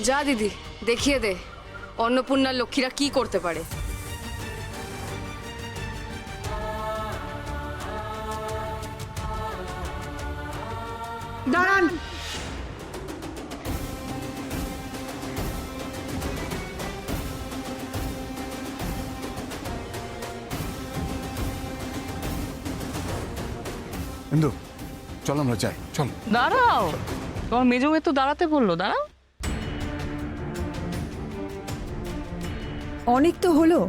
যা দিদি, দেখিয়ে দে অন্নপূর্ণার লক্ষ্মীরা কি করতে পারে। দাঁড়ান। ইন্দু, চল আমরা যাই, চল। দাঁড়াও, তোমার মেজো মেয়ে তো দাঁড়াতে বললো, দাঁড়াও। অনেক তো হলো,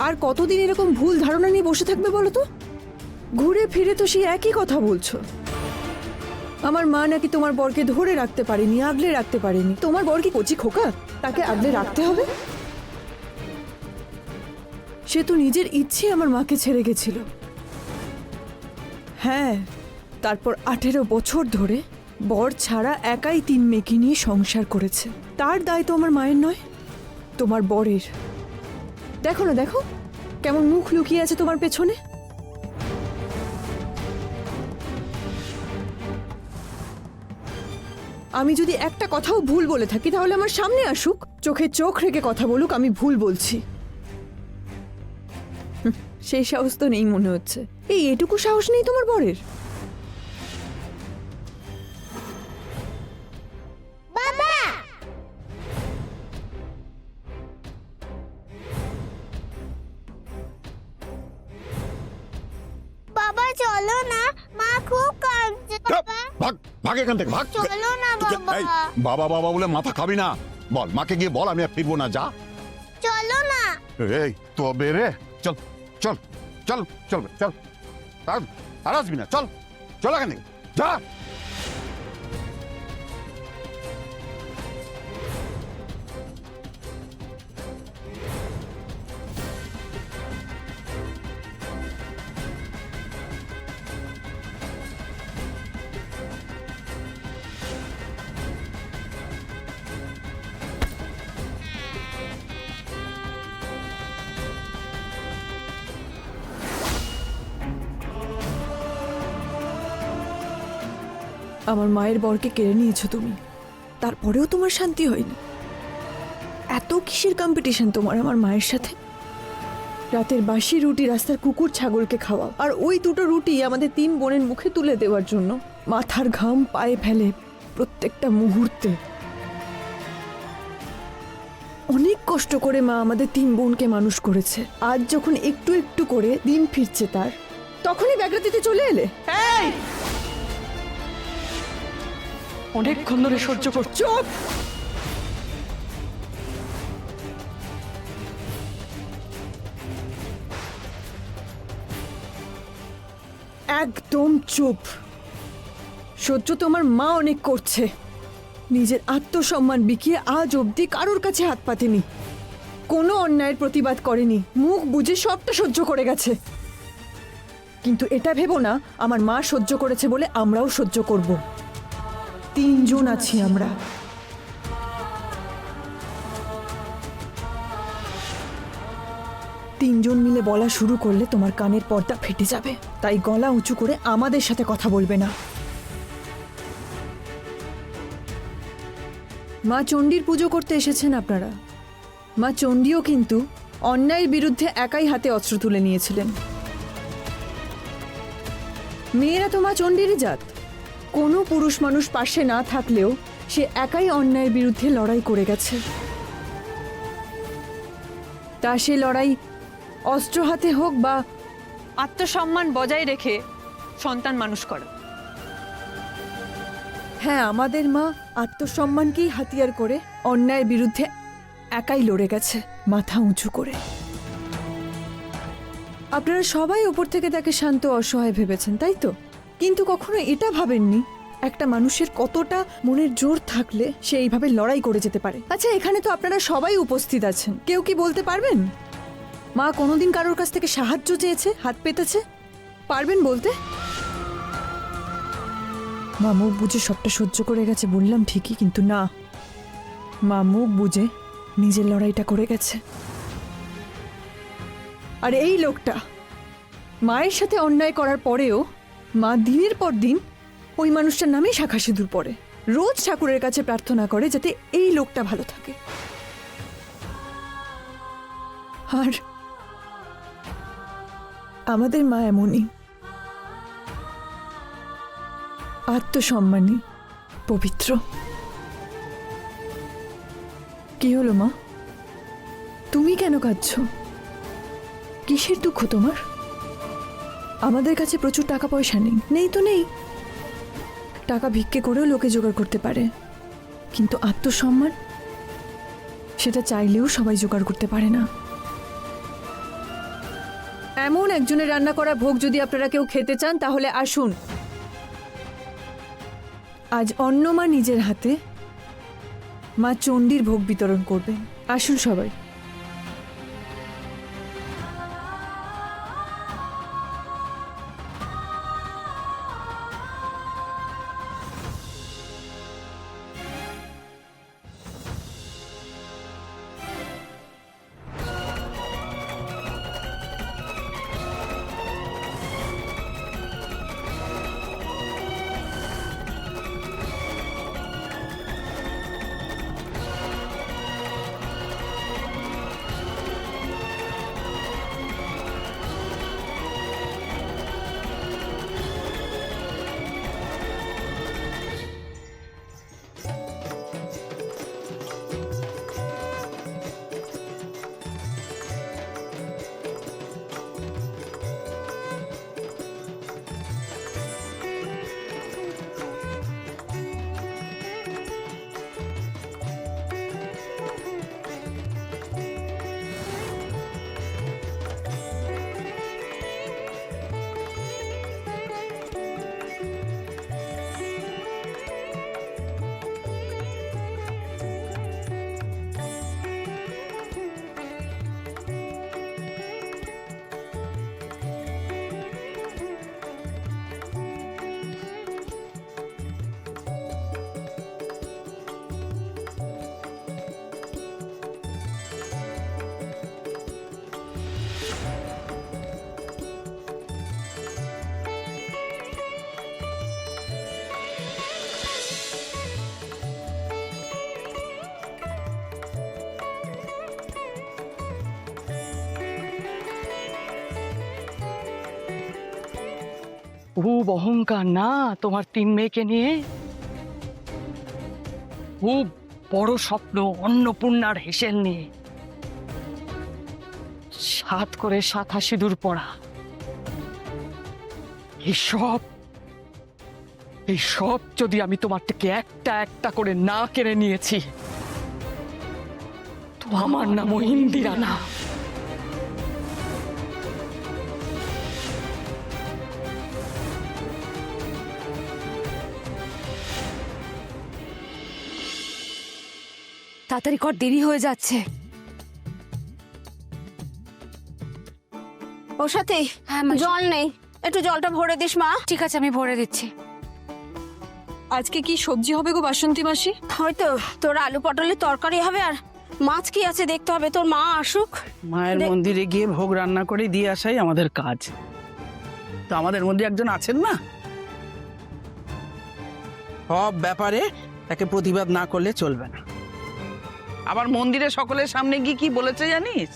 আর কতদিন এরকম ভুল ধারণা নিয়ে বসে থাকবে বলো তো? ঘুরে ফিরে তো সেই একই কথা বলছো। আমার মা নাকি তোমার বরকে ধরে রাখতে পারেনি, আগলে রাখতে পারেনি। তোমার বর কি কচি খোকা, তাকে আগলে রাখতে হবে? সে তো নিজের ইচ্ছে আমার মাকে ছেড়ে গেছিল। হ্যাঁ, তারপর 18 বছর ধরে বর ছাড়া একাই 3 মেয়েকে নিয়ে সংসার করেছে। তার দায় তো আমার মায়ের নয়, তোমার বরের। দেখো না, দেখো কেমন মুখ লুকিয়ে আছে তোমার পেছনে। আমি যদি একটা কথাও ভুল বলে থাকি তাহলে আমার সামনে আসুক, চোখে চোখ রেখে কথা বলুক আমি ভুল বলছি। সেই সাহস তো নেই মনে হচ্ছে। এটুকু সাহস নেই তোমার বরের? বাবা চলো না, মা খুব কাঁদছে। বাবা ভাগ ভাগ এখান থেকে, ভাগ। চলো না বাবা। এই, বাবা বাবা বলে মাথা খাবি না। বল মাকে গিয়ে বল আমি আর ফিরবো না, যা। চলো না। এই তবে রে, চল চল চল চল চল, আর আসবি না, চল চল এখান থেকে, যা। আমার মায়ের বরকে কেড়ে নিয়েছো তুমি, তারপরেও তোমার শান্তি হয়নি। এত কিসের কম্পিটিশন তোমার আমার মায়ের সাথে? রাতের বাসি রুটি রাস্তার কুকুর ছাগলকে খাওয়া, আর ওই দুটো রুটি আমাদের 3 বোনের মুখে তুলে দেওয়ার জন্য মাথার ঘাম পায়ে ফেলে প্রত্যেকটা মুহূর্তে। অনেক কষ্ট করে মা আমাদের 3 বোনকে মানুষ করেছে। আজ যখন একটু একটু করে দিন ফিরছে তার, তখনই ব্যাগরা দিতে চলে এলে। এই, অনেকক্ষণ ধরে সহ্য করছো। চুপ! একদম চুপ। সহ্য তো আমার মা অনেক করছে। নিজের আত্মসম্মান বিকিয়ে আজ অবধি কারোর কাছে হাত পাতেনি, কোনো অন্যায়ের প্রতিবাদ করেনি, মুখ বুজে সবটা সহ্য করে গেছে। কিন্তু এটা ভেবো না আমার মা সহ্য করেছে বলে আমরাও সহ্য করব। 3 জন আছি আমরা। তিনজন মিলে বলা শুরু করলে তোমার কানের পর্দা ফেটে যাবে, তাই গলা উঁচু করে আমাদের সাথে কথা বলবে না। মা চণ্ডীর পুজো করতে এসেছেন আপনারা। মা চণ্ডীও কিন্তু অন্যায়ের বিরুদ্ধে একাই হাতে অস্ত্র তুলে নিয়েছিলেন। মেয়েরা তো মা চণ্ডীরই জাত। কোনো পুরুষ মানুষ পাশে না থাকলেও সে একাই অন্যায়ের বিরুদ্ধে লড়াই করে গেছে। তা সে লড়াই অস্ত্র হাতে হোক বা আত্মসম্মান বজায় রেখে সন্তান মানুষ করা। হ্যাঁ, আমাদের মা আত্মসম্মানকেই হাতিয়ার করে অন্যায়ের বিরুদ্ধে একাই লড়ে গেছে, মাথা উঁচু করে। আপনারা সবাই ওপর থেকে তাকে শান্ত অসহায় ভেবেছেন, তাই তো? কিন্তু কখনো এটা ভাবেননি একটা মানুষের কতটা মনের জোর থাকলে সে এইভাবে লড়াই করে যেতে পারে। আচ্ছা, এখানে তো আপনারা সবাই উপস্থিত আছেন, কেউ কি বলতে পারবেন মা কোনোদিন কারোর কাছ থেকে সাহায্য চেয়েছে, হাত পেতেছে? পারবেন বলতে? মা মুখ বুঝে সবটা সহ্য করে গেছে বললাম ঠিকই, কিন্তু না, মা মুখ বুঝে নিজের লড়াইটা করে গেছে। আর এই লোকটা মায়ের সাথে অন্যায় করার পরেও মা দিনের পর দিন ওই মানুষটার নামেই শাখা সিঁদুর পরে। রোজ ঠাকুরের কাছে প্রার্থনা করে যাতে এই লোকটা ভালো থাকে। আর আমাদের মা এমনই, আত্মসম্মানী, পবিত্র। কি হলো মা, তুমি কেন কাঁদছো? কিসের দুঃখ তোমার? আমাদের কাছে প্রচুর টাকা পয়সা নেই, নেই তো নেই, টাকা ভিক্ষে করেও লোকে জোগাড় করতে পারে, কিন্তু আত্মসম্মান সেটা চাইলেও সবাই জোগাড় করতে পারে না। এমন একজনের রান্না করা ভোগ যদি আপনারা কেউ খেতে চান তাহলে আসুন। আজ অন্নমা নিজের হাতে মা চণ্ডীর ভোগ বিতরণ করবেন। আসুন সবাই। খুব অহংকার না তোমার 3 মেয়েকে নিয়ে? খুব বড় স্বপ্ন অন্নপূর্ণার হেসেল নিয়ে, 7 করে 7 সিঁদুর পড়া। এইসব যদি আমি তোমার থেকে একটা একটা করে না কেড়ে নিয়েছি তো আমার নামও ইন্দিরা না। তাড়াতাড়ি কর, দেরি হয়ে যাচ্ছে। ও সাথে হ্যাঁ মাসি। জল নেই, একটু জলটা ভরে দিস মা। ঠিক আছে, আমি ভরে দিচ্ছি। আজকে কি সবজি হবে গো বাসন্তী মাসি? হয়তো তোর আলু পটলের তরকারি হবে, আর মাছ কি আছে দেখতে হবে। তোর মা আসুক, মায়ের মন্দিরে গিয়ে ভোগ রান্না করে দিয়ে আসাই আমাদের কাজ। তো আমাদের মধ্যে একজন আছেন না, সব ব্যাপারে তাকে প্রতিবাদ না করলে চলবে না। আবার মন্দিরে সকলের সামনে গিয়ে কি বলেছে জানিস?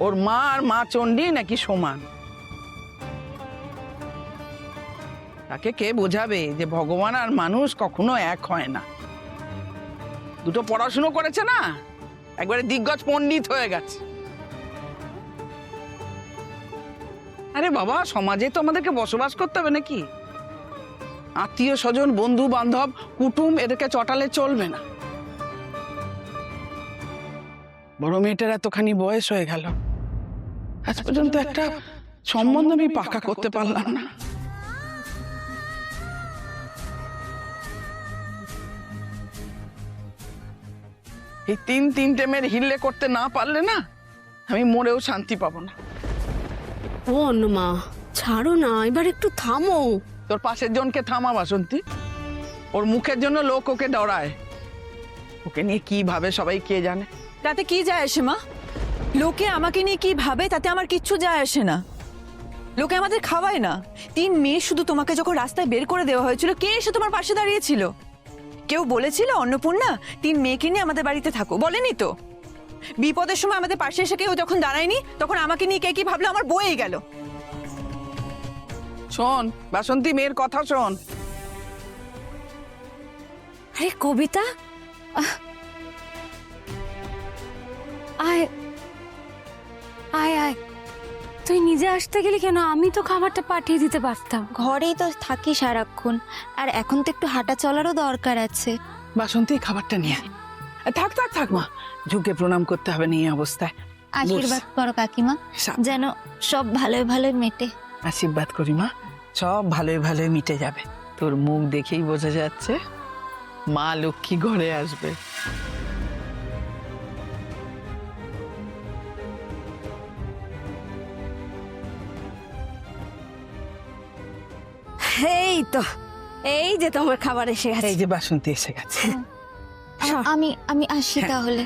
ওর মা আর মা চণ্ডী নাকি সমান। তাকে কে বোঝাবে যে ভগবান আর মানুষ কখনো এক হয় না? দুটো পড়াশুনো করেছে না, একবারে দিগ্গজ পণ্ডিত হয়ে গেছে। আরে বাবা, সমাজে তো আমাদেরকে বসবাস করতে হবে নাকি? আত্মীয় স্বজন, বন্ধু বান্ধব, কুটুম, এদেরকে চটালে চলবে না। বড় মেয়েটার এতখানি বয়স হয়ে গেল, আজ পর্যন্ত একটা সম্বন্ধ আমি পাকা করতে পারলাম না। এই 3 মেয়ের হিল্লে করতে না পারলে না, আমি মরেও শান্তি পাবো না। ও অন্নমা ছাড়ো না, এবার একটু থামো। তোর পাশের জনকে থামা বাসন্তী। ওর মুখের জন্য লোক ওকে ডরায়। ওকে নিয়ে কি ভাবে সবাই কে জানে। তাতে কি যায় আসে মা? লোকে আমাকে নিয়ে কি ভাবে তাতে আমার কিচ্ছু যায় আসে না। লোকে আমাদের খাওয়ায় না। 3 মেয়ে শুধু তোমাকে যখন রাস্তায় বের করে দেওয়া হয়েছিল, কে এসে তোমার পাশে দাঁড়িয়েছিল? কেউ বলেছিল অন্নপূর্ণা 3 মেয়েকে নিয়ে আমাদের বাড়িতে থাকো? বলেনি তো। বিপদের সময় আমাদের পাশে এসে কেউ যখন দাঁড়ায়নি, তখন আমাকে নিয়ে কে কি ভাবলো আমার বয়েই গেল। শোন বাসন্তী, মেয়ের কথা শোন। আরে কবিতা, আয় আয় আয়, তুই নিজে আসতে গেলি কেন? আমি তো খাবারটা পাঠিয়ে দিতে পারতাম। ঘরেই তো থাকি সারাক্ষণ, আর এখন তো একটু হাঁটা চলারও দরকার আছে। বাসন্তী, খাবারটা নিয়ে আয়। থাক থাক থাক মা, ঝুঁকে প্রণাম করতে হবে না এই অবস্থায়। আশীর্বাদ করো কাকিমা, সা- যেন সব ভালোই ভালোই মেটে। আশীর্বাদ করি মা, সব ভালোই ভালোই মিটে যাবে। তোর মুখ দেখেই বোঝা যাচ্ছে মা লক্ষ্মী ঘরে আসবে। এই তো, এই যে তোমার খাবার এসে গেছে। এই যে বাসন্তী এসে গেছে। আমি আমি আসি হ্যাঁ, তাহলে।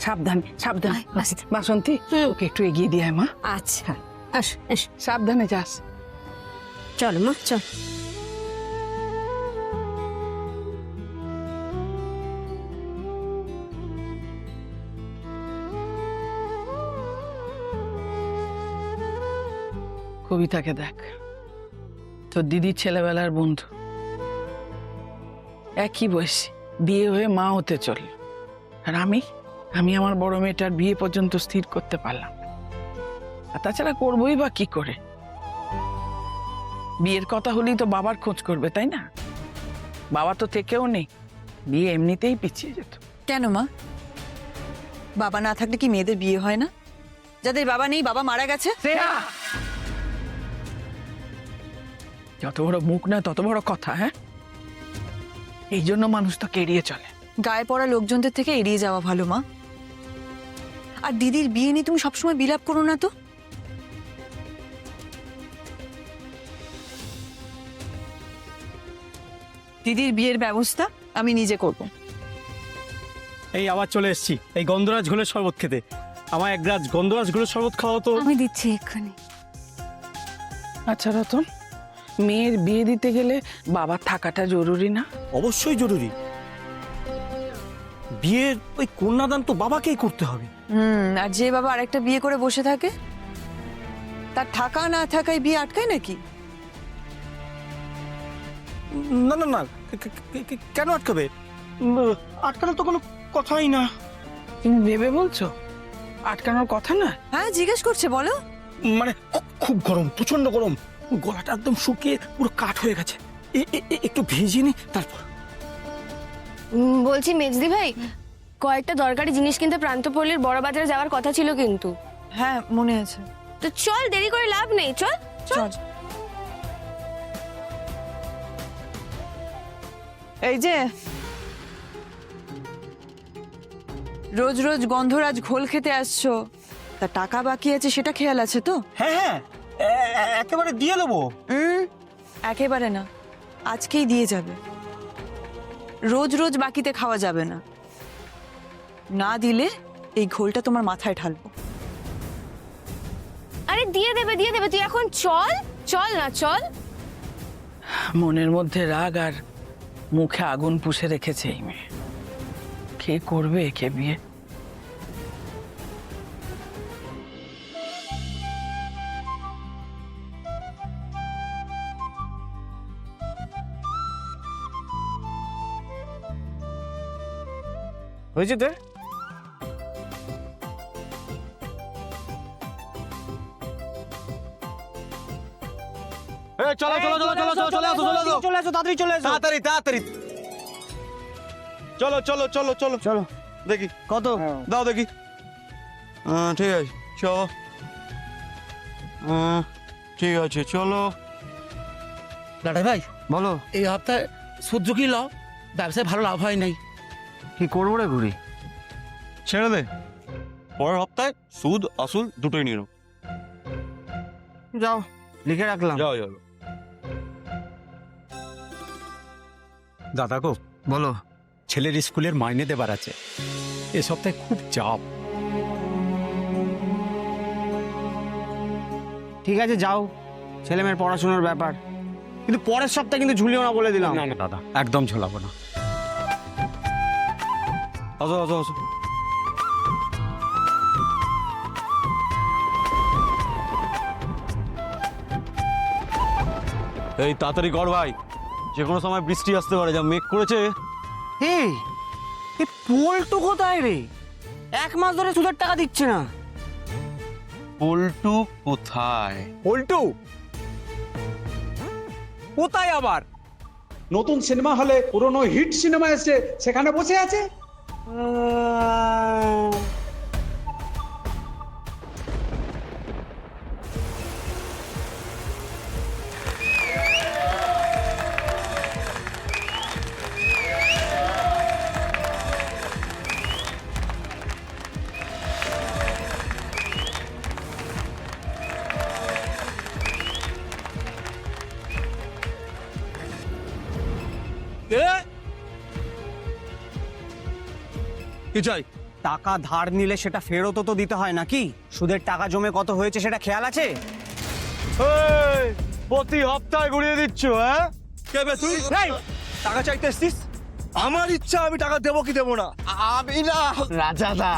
সাবধানে সাবধানে। আয়, আস্তে। বাসন্তী, ওকে একটু এগিয়ে দিয়ে আয় মা। আচ্ছা, আস এস, সাবধানে যাস। চল মা চল। কবিতাকে দেখ, তোর দিদির ছেলেবেলার বন্ধু, একই বয়সী, বিয়ে হয়ে মা হতে চলল। আর আমি আমার বড় মেয়েটার বিয়ে পর্যন্ত স্থির করতে পারলাম না। আর তাছাড়া করবোই বা কি করে? বিয়ের কথা হলেই তো বাবার খোঁজ করবে, তাই না? বাবা তো থেকেও নেই, বিয়ে এমনিতেই পিছিয়ে যেত। কেন মা? বাবা না থাকলে কি মেয়েদের বিয়ে হয় না? যাদের বাবা নেই, বাবা মারা গেছে। শ্রেয়া! যত বড় মুখ না তত বড় কথা, হ্যাঁ? এই জন্য মানুষ তো এড়িয়ে চলে। গায়ে পড়া লোকজনদের থেকে এড়িয়ে যাওয়া ভালো মা। আর দিদির বিয়ে নিয়ে তুমি সবসময় বিলাপ করো না তো। দিদির বিয়ের ব্যবস্থা আমি নিজে করব। এই আবার চলে এসেছি এই গন্ধরাজ ঘোলের শরবত খেতে। আমার এক গ্লাস গন্ধরাজ ঘোলের শরবত খাওয়া তো। আমি দিচ্ছি এক্ষুনি। আচ্ছা রতন, মেয়ের বিয়ে দিতে গেলে বাবার থাকাটা জরুরি না? অবশ্যই জরুরি। বিয়ের ওই কন্যাদান তো বাবাকেই করতে হবে। আর যে বাবা আরেকটা বিয়ে করে বসে থাকে, তার থাকা না থাকায় বিয়ে আটকায় নাকি? না না না, কেন আটকাবে? আটকানোর তো কোনো কথাই না। তুমি ভেবে বলছো আটকানোর কথা না? হ্যাঁ, জিজ্ঞেস করছে, বলো। মানে খুব গরম, প্রচন্ড গরম, গলাটা একদম শুকিয়ে পুরো কাঠ হয়ে গেছে। একটু ভিজিয়ে নি তারপর। বলছি মেজদি ভাই, কয়েকটা দরকারি জিনিস কিনতে প্রান্তপল্লীর বড় বাজারে যাওয়ার কথা ছিল কিন্তু। হ্যাঁ, মনে আছে। তো চল, দেরি করে লাভ নেই, চল চল। এই যে রোজ রোজ গন্ধরাজ ঘোল খেতে আসছো, তা টাকা বাকি আছে সেটা খেয়াল আছে তো? হ্যাঁ হ্যাঁ, একেবারে দিয়ে দেবো। একেবারে না, আজকেই দিয়ে যাবে। রোজ রোজ বাকিতে খাওয়া যাবে না। না দিলে এই ঘোলটা তোমার মাথায় ঢালবো। আরে দিয়ে দেবে দিয়ে দেবে, তুই এখন চল চল না, চল। মনের মধ্যে রাগ আর মুখে আগুন পুষে রেখেছে এই মেয়ে। কে করবে একে বিয়ে? হয়েছে তো? চলো চলো চলো চলো চলো চলে আসো চলে আসো চলে আসো, তাড়াতাড়ি চলে আসো। তাড়াতাড়ি তাড়াতাড়ি চলো চলো চলো চলো চলো। দেখি কত? দাও দেখি। ঠিক আছে চলো। ঠিক আছে চলো। দাদা ভাই, বলো এই হপ্তাহে সূর্য কি লাভ, ব্যবসায় ভালো লাভ হয় নাই। কি করবো রে ঘুরি? ছেড়ে দে, পরের হপ্তাহে সুদ আসল দুটোই নিয়ে নাও। যাও, লিখে রাখলাম। যাও যাও। দাদা গো, বলো। ছেলের স্কুলের মাইনে দেবার আছে, এ সপ্তাহে খুব চাপ। ঠিক আছে যাও, ছেলে মেয়ের পড়াশোনার ব্যাপার, কিন্তু পরের সপ্তাহে কিন্তু ঝুলিও না বলে দিলাম। না না দাদা, একদম ঝোলাবো না। আসো আসো আসো। এই তাড়াতাড়ি কর ভাই, যে কোনো সময় বৃষ্টি আসতে পারে, যা মেঘ করেছে। এই পল্টু কোথায় রে? 1 মাস ধরে সুদের টাকা দিচ্ছে না। পল্টু কোথায়? পল্টু কোথায় আবার? নতুন সিনেমা হলে পুরনো হিট সিনেমা এসে সেখানে বসে আছে। কি চাই? টাকা ধার নিলে সেটা ফেরতও তো দিতে হয় নাকি? সুদের টাকা জমে কত হয়েছে সেটা খেয়াল আছে? প্রতি হপ্তাহে ঘুরিয়ে দিচ্ছ, হ্যাঁ? কে বে তুই? এই, টাকা চাইতে এসছিস? আমার ইচ্ছা আমি টাকা দেবো কি দেবো না। আমি না রাজাদা।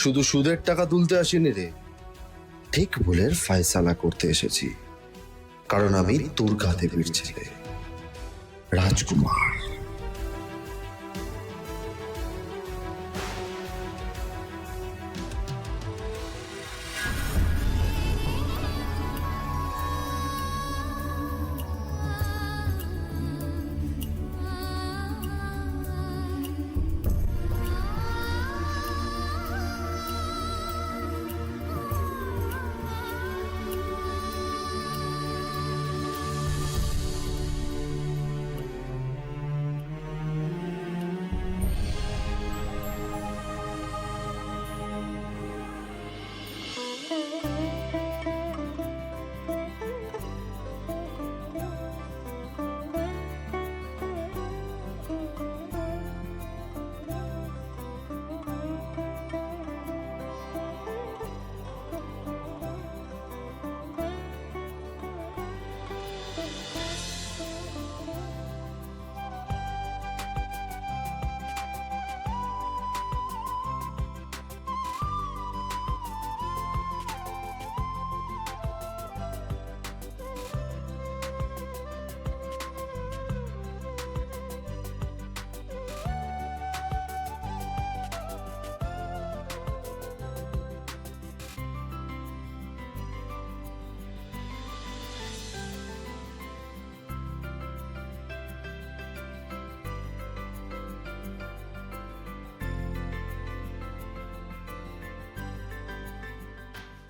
শুধু সুদের টাকা তুলতে আসিনি রে, ঠিক ভুলের ফায়সালা করতে এসেছি। কারণ আমি তোর কাঁধে বীর ছেলে, রাজকুমার।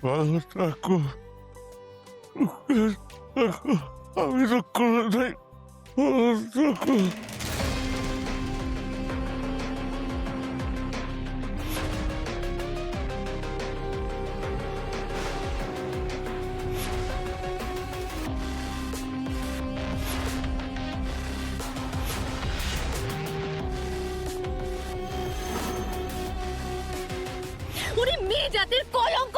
ভালো থাকো। আমি তো কোনোটাই ভালো থাকো। উনি মেয়ে জাতির কলঙ্ক।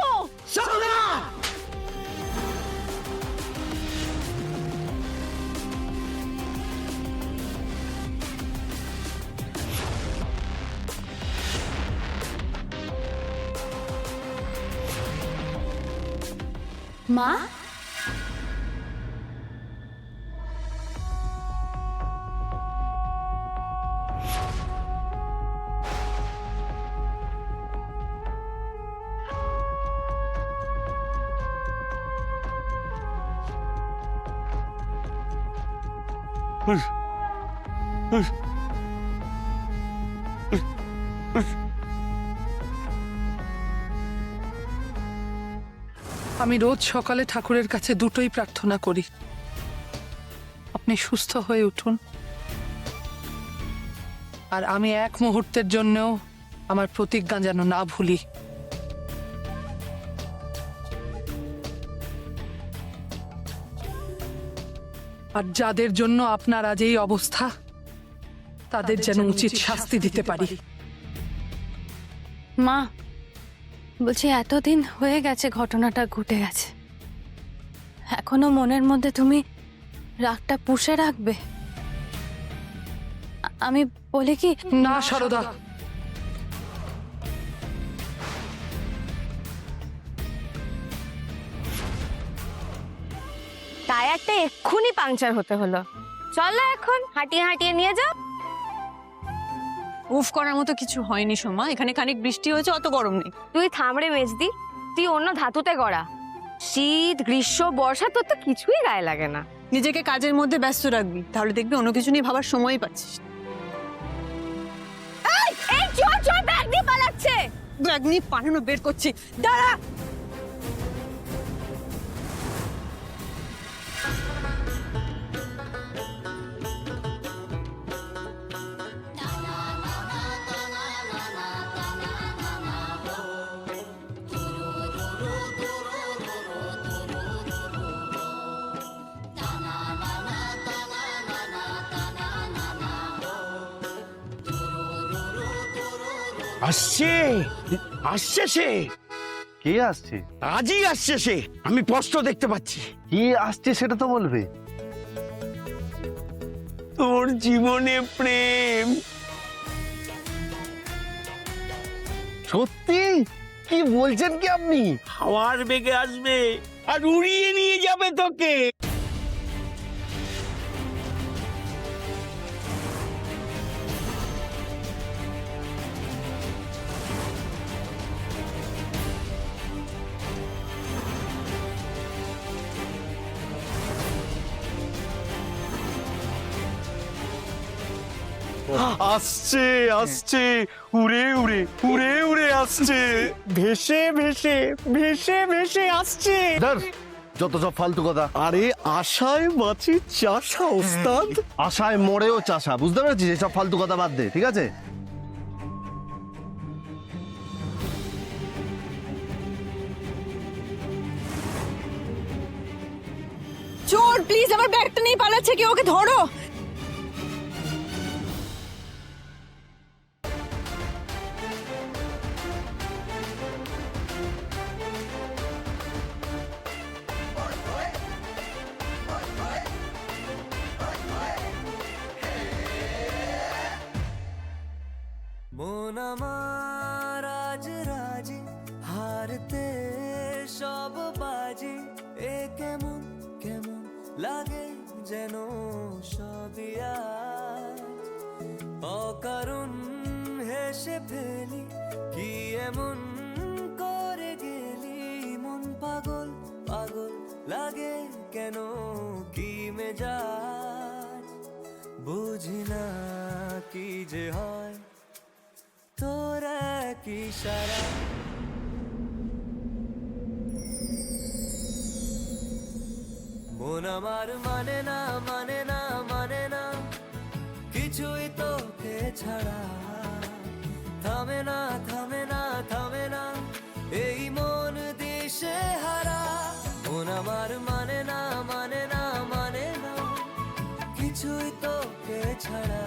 মা, আমি রোজ সকালে ঠাকুরের কাছে দুটোই প্রার্থনা করি, আপনি সুস্থ হয়ে উঠুন, আর আমি এক মুহূর্তের জন্যও আমার প্রতিজ্ঞা যেন না ভুলি। আর যাদের জন্য আপনার আজ এই অবস্থা, তাদের যেন উচিত শাস্তি দিতে পারি। মা বলছি এতদিন হয়ে গেছে ঘটনাটা ঘটে গেছে, এখনো মনের মধ্যে তুমি রাগটা পুষে রাখবে? আমি বলি কি, না সারদা, টায়ারটা এক্ষুনি পাংচার হতে হলো। চলো এখন হাঁটিয়ে হাঁটিয়ে নিয়ে যাও। উফ করার মতো কিছু হয়নি সোমা, এখানে খানিক বৃষ্টি হয়েছে, অত গরম নেই। তুই থামড়ে মেজদি, তুই অন্য ধাতুতে গড়া। শীত গ্রীষ্ম বর্ষা তোর তো কিছুই গায়ে লাগে না। নিজেকে কাজের মধ্যে ব্যস্ত রাখবি, তাহলে দেখবি অন্য কিছু নিয়ে ভাবার সময়ই পাচ্ছিস। এই চোর চোর ব্যাগ দিয়ে পালাচ্ছে। ব্যাগ নিয়ে পাঠানো বের করছি, দাঁড়া। আসছে আসছে সে, কে আসছে? আজই আসছে সে, আমি স্পষ্ট দেখতে পাচ্ছি। কি আসছে সেটা তো বলবে। তোর জীবনে প্রেম। সত্যি? কি বলছেন কি আপনি? হাওয়ার বেগে আসবে আর উড়িয়ে নিয়ে যাবে তোকে। আসছে আসছে, উড়ে উড়ে উড়ে উড়ে আসছে, ভেসে ভেসে ভেসে ভেসে আসছে। যত সব ফালতু কথা। আরে আশায় বাঁচি চাষা ওস্তাদ, আশায় মরেও চাষা, বুঝতে পেরেছিস? এসব ফালতু কথা বাদ দে, ঠিক আছে? চোর প্লিজ, আমার ব্যাগটা নিয়ে পালাচ্ছে, কেউ ওকে ধরো। মন আমার আজ রাজি, হারতে সব বাজি, এ কেমন কেমন লাগে যেন সবই আজ। অকারণ হেসে ফেলি, কি এমন করে গেলি, মন পাগল পাগল লাগে কেন, কি মেজাজ বুঝি না কি যে হয় তোরা কি সারা। মন আমার মানে না মানে না মানে না কিছুই তোকে ছাড়া থামে না থামে না থামে না এই মন দিশে হারা মন আমার মানে না মানে না মানে না কিছুই তোকে ছাড়া